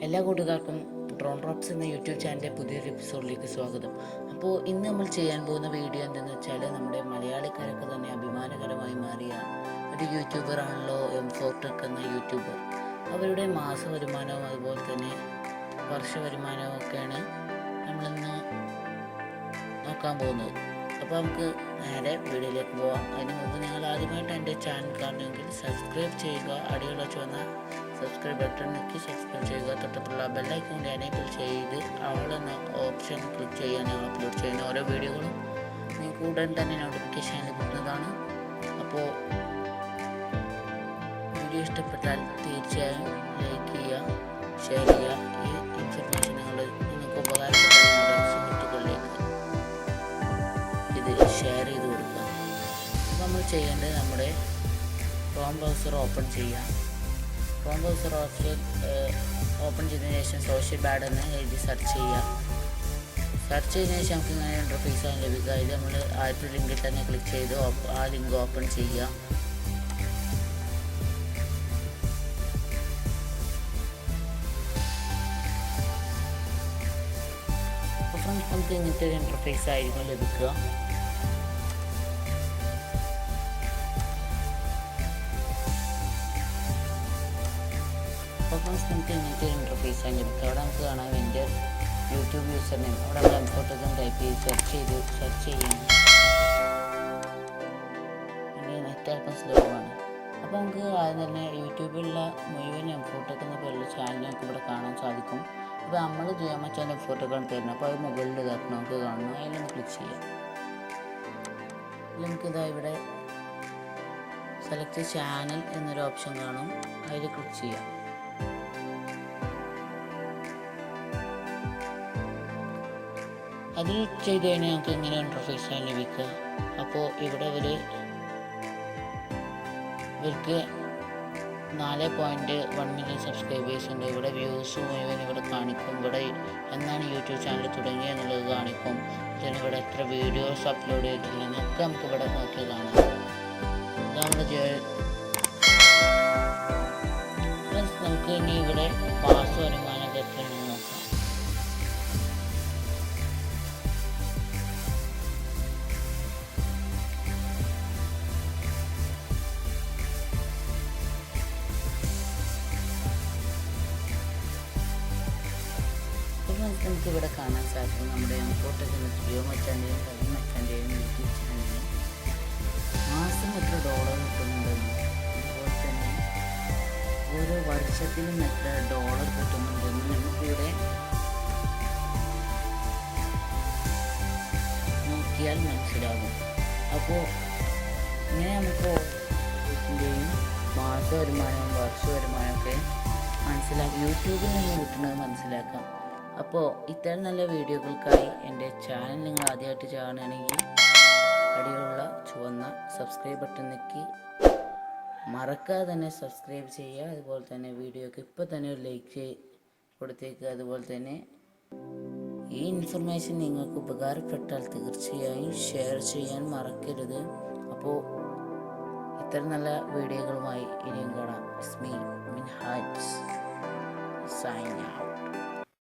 എല്ലാ കൂട്ടുകാർക്കും drone drops എന്ന യൂട്യൂബ് ചാനലിൻ്റെ പുതിയൊരു എപ്പിസോഡിലേക്ക് സ്വാഗതം. അപ്പോൾ ഇന്ന് നമ്മൾ ചെയ്യാൻ പോകുന്ന വീഡിയോ എന്തെന്ന് വെച്ചാൽ, നമ്മുടെ മലയാളിക്കാരൊക്കെ തന്നെ അഭിമാനകരമായി മാറിയ ഒരു യൂട്യൂബറാണല്ലോ M4Tech എന്ന യൂട്യൂബർ. അവരുടെ മാസ വരുമാനവും അതുപോലെ തന്നെ വർഷ വരുമാനവും ഒക്കെയാണ് നമ്മളിന്ന് നോക്കാൻ പോകുന്നത്. അപ്പോൾ നമുക്ക് നേരെ വീഡിയോയിലേക്ക് പോവാം. അതിന് മുമ്പ് നിങ്ങൾ ആദ്യമായിട്ട് എൻ്റെ ചാനൽ കാണുമെങ്കിൽ സബ്സ്ക്രൈബ് ചെയ്യുക. അടിയുള്ള ചുവന്ന സബ്സ്ക്രൈബ് ബട്ടൺ ഞെക്കി സബ്സ്ക്രൈബ് ചെയ്യുക. തൊട്ടടുത്തുള്ള ബെല്ലൈക്കൺ കൂടി എനേബിൾ ചെയ്ത് ആൾ എന്ന ഓപ്ഷൻ ക്ലിക്ക് ചെയ്യാൻ ഞങ്ങൾ അപ്ലോഡ് ചെയ്യുന്ന ഓരോ വീഡിയോകളും നിങ്ങൾക്ക് ഉടൻ തന്നെ നോട്ടിഫിക്കേഷൻ ലഭിക്കുന്നതാണ്. അപ്പോൾ വീഡിയോ ഇഷ്ടപ്പെട്ടാൽ തീർച്ചയായും ലൈക്ക് ചെയ്യുക, ഷെയർ ചെയ്യുക. ഈ ഇൻഫർമേഷൻ നിങ്ങൾക്ക് ഉപകാരപ്പെട്ട സുഹൃത്തുക്കളിലേക്ക് ഇത് ഷെയർ ചെയ്ത് കൊടുക്കുക. നമ്മൾ ചെയ്യേണ്ടത് നമ്മുടെ ക്രോം ബ്രൗസർ ഓപ്പൺ ചെയ്യുക. ക്രോം ബ്രൗസർ ഓപ്പൺ ചെയ്തതിന് ശേഷം സോഷ്യൽ ബാഡ് എന്ന് എഴുതി സെർച്ച് ചെയ്യുക. സെർച്ച് ചെയ്തതിന് ശേഷം നമുക്ക് ഇങ്ങനെ ഇൻ്റർഫേസ് ആണ് ലഭിക്കുക. ഇത് നമ്മൾ ആദ്യത്തെ ലിങ്കിൽ തന്നെ ക്ലിക്ക് ചെയ്ത് ആ ലിങ്ക് ഓപ്പൺ ചെയ്യുക. അപ്പം നമുക്ക് ഇങ്ങനത്തെ ഒരു ഇൻ്റർഫേസ് ആയിരിക്കും ലഭിക്കുക. അപ്പോൾ നമുക്ക് ഇങ്ങനത്തെ ഒരു ഇൻ്റർഫേസ് ആണ് ലഭിക്കുക. അവിടെ നമുക്ക് കാണാം എൻ്റെ യൂട്യൂബ് യൂസർ നെയിം. അവിടെ നമ്മൾ M4Tech ടൈപ്പ് ചെയ്ത് സെർച്ച് ചെയ്യണം. എൻ്റെ നെറ്റ് അല്പം സ്ലോ ആണ്. അപ്പോൾ നമുക്ക് ആദ്യം തന്നെ യൂട്യൂബിലുള്ള മുഴുവൻ M4Tech എന്ന പേരുള്ള ചാനൽ നമുക്ക് ഇവിടെ കാണാൻ സാധിക്കും. ഇപ്പോൾ നമ്മൾ ചെയ്യാൻ പറ്റാൻ M4Tech ആണ് തരുന്നത്. അപ്പോൾ അത് മുകളിൽ ഇതാക്കണം, നമുക്ക് കാണുന്നു. അതിലൊന്ന് ക്ലിക്ക് ചെയ്യാം. നമുക്കിതാ ഇവിടെ സെലക്ട് ചാനൽ എന്നൊരു ഓപ്ഷൻ കാണും, അതിൽ ക്ലിക്ക് ചെയ്യാം. അത് ചെയ്ത് കഴിഞ്ഞാൽ നമുക്ക് ഇങ്ങനെ ഇൻ്റർഫേസാണ് ലഭിക്കുക. അപ്പോൾ ഇവിടെ ഇവർക്ക് 4.1 മില്യൺ സബ്സ്ക്രൈബേഴ്സ് ഉണ്ട്. ഇവിടെ വ്യൂസ് മുഴുവൻ ഇവിടെ കാണിക്കും. ഇവിടെ എന്നാണ് യൂട്യൂബ് ചാനൽ തുടങ്ങിയത് എന്നുള്ളത് കാണിക്കും. പിന്നെ ഇവിടെ എത്ര വീഡിയോസ് അപ്ലോഡ് ചെയ്തിട്ടുള്ളതെന്നൊക്കെ നമുക്ക് ഇവിടെ നോക്കി കാണാം. നമുക്ക് ഇനി ഇവിടെ മാസ വരുമാനം എത്രയാണെന്ന് നോക്കാം. നമുക്ക് ഇവിടെ കാണാൻ സാധിക്കും നമ്മുടെ M4Tech ജിയോ മച്ചാൻ്റെയും റവി മച്ചാൻ്റെയും യൂട്യൂബ് ചാനലിന് മാസം എത്ര ഡോളർ കിട്ടുന്നുണ്ടെന്നും അതുപോലെ തന്നെ ഓരോ വർഷത്തിലും എത്ര ഡോളർ കിട്ടുന്നുണ്ടെന്നും നമുക്കിവിടെ നോക്കിയാൽ മനസ്സിലാകും. അപ്പോൾ ഇങ്ങനെ നമുക്ക് ഓരോത്തിൻ്റെയും മാസ വരുമാനവും വർഷ വരുമാനമൊക്കെ മനസ്സിലാക്കി യൂട്യൂബിൽ നിന്ന് കിട്ടുന്നത് മനസ്സിലാക്കാം. അപ്പോൾ ഇത്തരം നല്ല വീഡിയോകൾക്കായി എൻ്റെ ചാനൽ നിങ്ങൾ ആദ്യമായിട്ട് കാണുകയാണെങ്കിൽ അടിയിലുള്ള ചുവന്ന സബ്സ്ക്രൈബ് ബട്ടൺ ഞെക്കി മറക്കാതെ തന്നെ സബ്സ്ക്രൈബ് ചെയ്യുക. അതുപോലെ തന്നെ വീഡിയോക്ക് ഇപ്പോൾ തന്നെ ഒരു ലൈക്ക് കൊടുത്തേക്കുക. അതുപോലെ തന്നെ ഈ ഇൻഫർമേഷൻ നിങ്ങൾക്ക് ഉപകാരപ്പെട്ടാൽ തീർച്ചയായും ഷെയർ ചെയ്യാൻ മറക്കരുത്. അപ്പോൾ ഇത്തരം നല്ല വീഡിയോകളുമായി ഇനിയും കാണാം. ഇസ്മി മിൻഹാജ് സൈൻ ഔട്ട്.